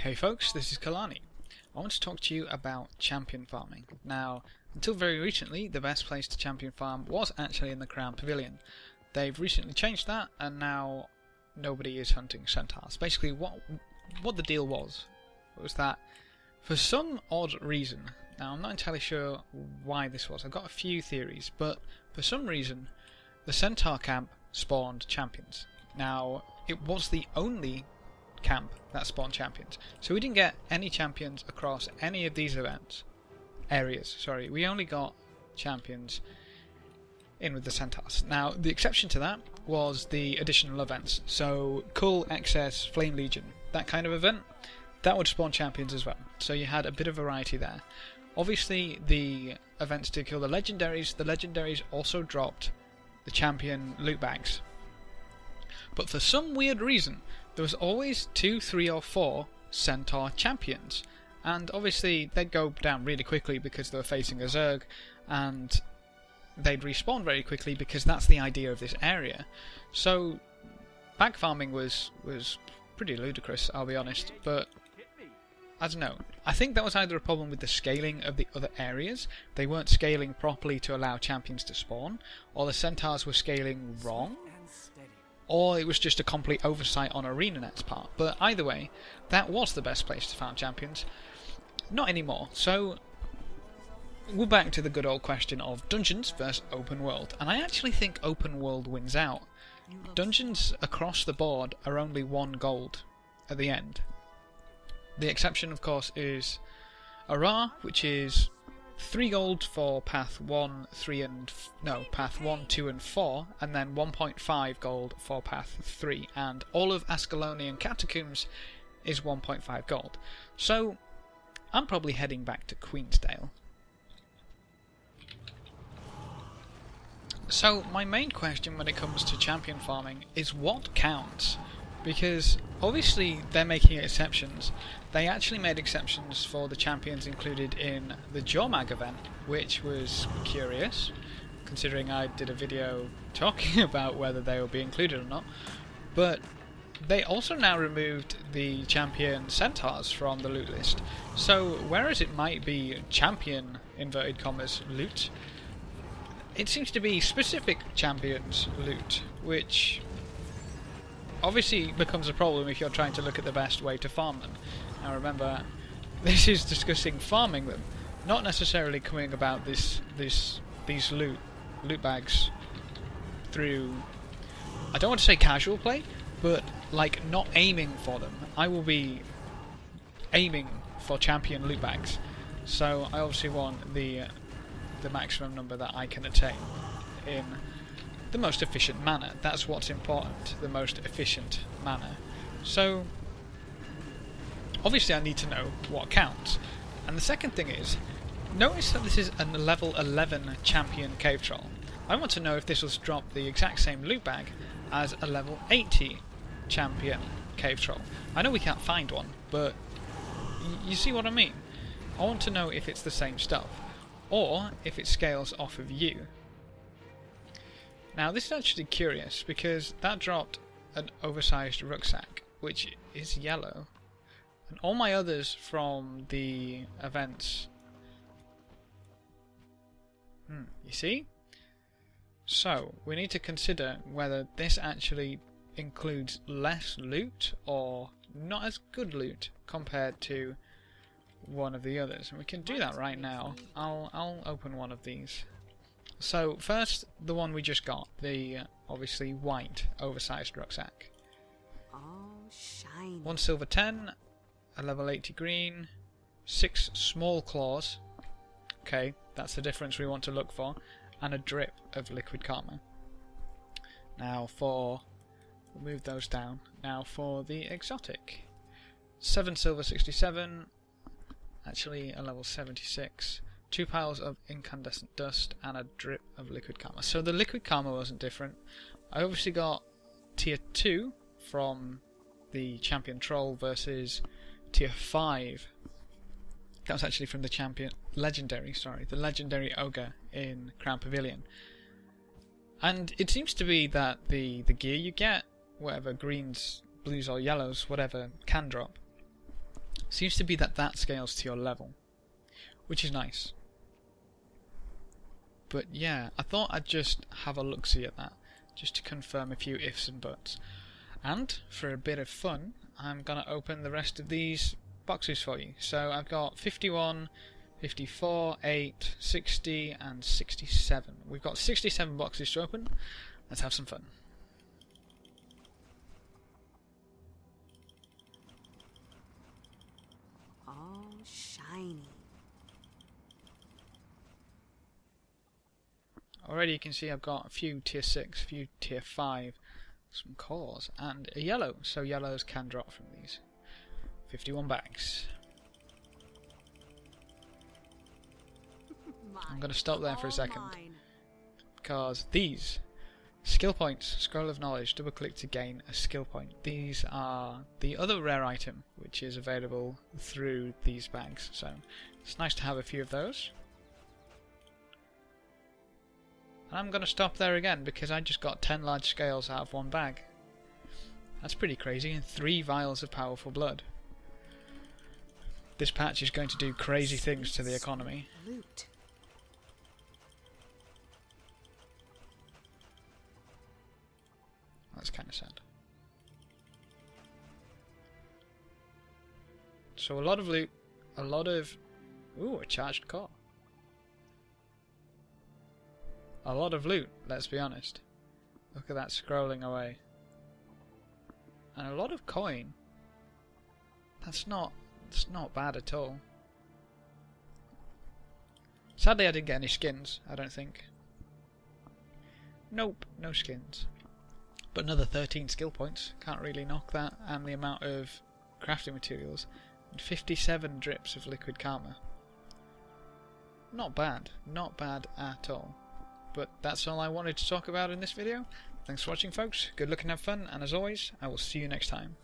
Hey folks, this is Kalani. I want to talk to you about champion farming. Now, until very recently, the best place to champion farm was actually in the Crown Pavilion. They've recently changed that, and now nobody is hunting centaurs. Basically, what the deal was that for some odd reason, now I'm not entirely sure why this was, I've got a few theories, but for some reason, the centaur camp spawned champions. Now, it was the only camp that spawned champions. So we didn't get any champions across any of these areas. Sorry, we only got champions in with the centaurs. Now, the exception to that was the additional events. So, Cull, Excess, Flame Legion, that kind of event, that would spawn champions as well. So you had a bit of variety there. Obviously, the events did kill the legendaries. The legendaries also dropped the champion loot bags. But for some weird reason, there was always 2, 3 or 4 centaur champions. And obviously they'd go down really quickly because they were facing a Zerg, and they'd respawn very quickly because that's the idea of this area. So bag farming was pretty ludicrous, I'll be honest, but I don't know. I think that was either a problem with the scaling of the other areas. They weren't scaling properly to allow champions to spawn, or the centaurs were scaling wrong, or it was just a complete oversight on ArenaNet's part. But either way, that was the best place to farm champions. Not anymore. So we're back to the good old question of dungeons versus open world. And I actually think open world wins out. Dungeons across the board are only 1 gold at the end. The exception, of course, is Ara, which is 3 gold for path 1, 2 and 4, and then 1.5 gold for path 3, and all of Ascalonian Catacombs is 1.5 gold. So I'm probably heading back to Queensdale. So my main question when it comes to champion farming is what counts? Because obviously they're making exceptions. They actually made exceptions for the champions included in the Jormag event, which was curious, considering I did a video talking about whether they will be included or not. But they also now removed the champion centaurs from the loot list. So whereas it might be champion, inverted commas, loot, it seems to be specific champions loot, which obviously becomes a problem if you're trying to look at the best way to farm them. Now remember, this is discussing farming them, not necessarily coming about these loot bags through, I don't want to say casual play, but like not aiming for them. I will be aiming for champion loot bags, so I obviously want the maximum number that I can attain in the most efficient manner. That's what's important, the most efficient manner. So obviously I need to know what counts. And the second thing is, notice that this is a level 11 champion cave troll. I want to know if this was dropped the exact same loot bag as a level 80 champion cave troll. I know we can't find one, but you see what I mean? I want to know if it's the same stuff, or if it scales off of you. Now this is actually curious because that dropped an oversized rucksack, which is yellow, and all my others from the events, you see? So we need to consider whether this actually includes less loot or not as good loot compared to one of the others, and we can do that right now. I'll open one of these. So first, the one we just got, the obviously white oversized rucksack. Oh, shiny. 1 silver 10, a level 80 green, 6 small claws. Okay, that's the difference we want to look for, and a drip of liquid karma. Now we'll move those down. Now for the exotic, 7 silver 67, actually a level 76. 2 piles of incandescent dust and a drip of liquid karma. So the liquid karma wasn't different. I obviously got tier 2 from the champion troll versus tier 5. That was actually from the champion legendary, the legendary ogre in Crown Pavilion. And it seems to be that the gear you get, whatever greens, blues or yellows, whatever, can drop. Seems to be that scales to your level, which is nice. But yeah, I thought I'd just have a look-see at that, just to confirm a few ifs and buts. And for a bit of fun, I'm gonna open the rest of these boxes for you. So I've got 51, 54, 8, 60 and 67. We've got 67 boxes to open. Let's have some fun. All shiny. Already you can see I've got a few tier 6, a few tier 5, some cores, and a yellow, so yellows can drop from these. 51 bags. I'm going to stop there for a second, because these skill points, scroll of knowledge, double click to gain a skill point. These are the other rare item which is available through these bags, so it's nice to have a few of those. And I'm going to stop there again because I just got 10 large scales out of one bag. That's pretty crazy, and 3 vials of powerful blood. This patch is going to do crazy things to the economy. Loot. That's kind of sad. So a lot of loot, a lot of... Ooh, a charged core. A lot of loot, let's be honest. Look at that scrolling away. And a lot of coin. That's not bad at all. Sadly I didn't get any skins, I don't think. Nope, no skins. But another 13 skill points, can't really knock that, and the amount of crafting materials. And 57 drips of liquid karma. Not bad at all. But that's all I wanted to talk about in this video. Thanks for watching, folks. Good luck and have fun, and as always, I will see you next time.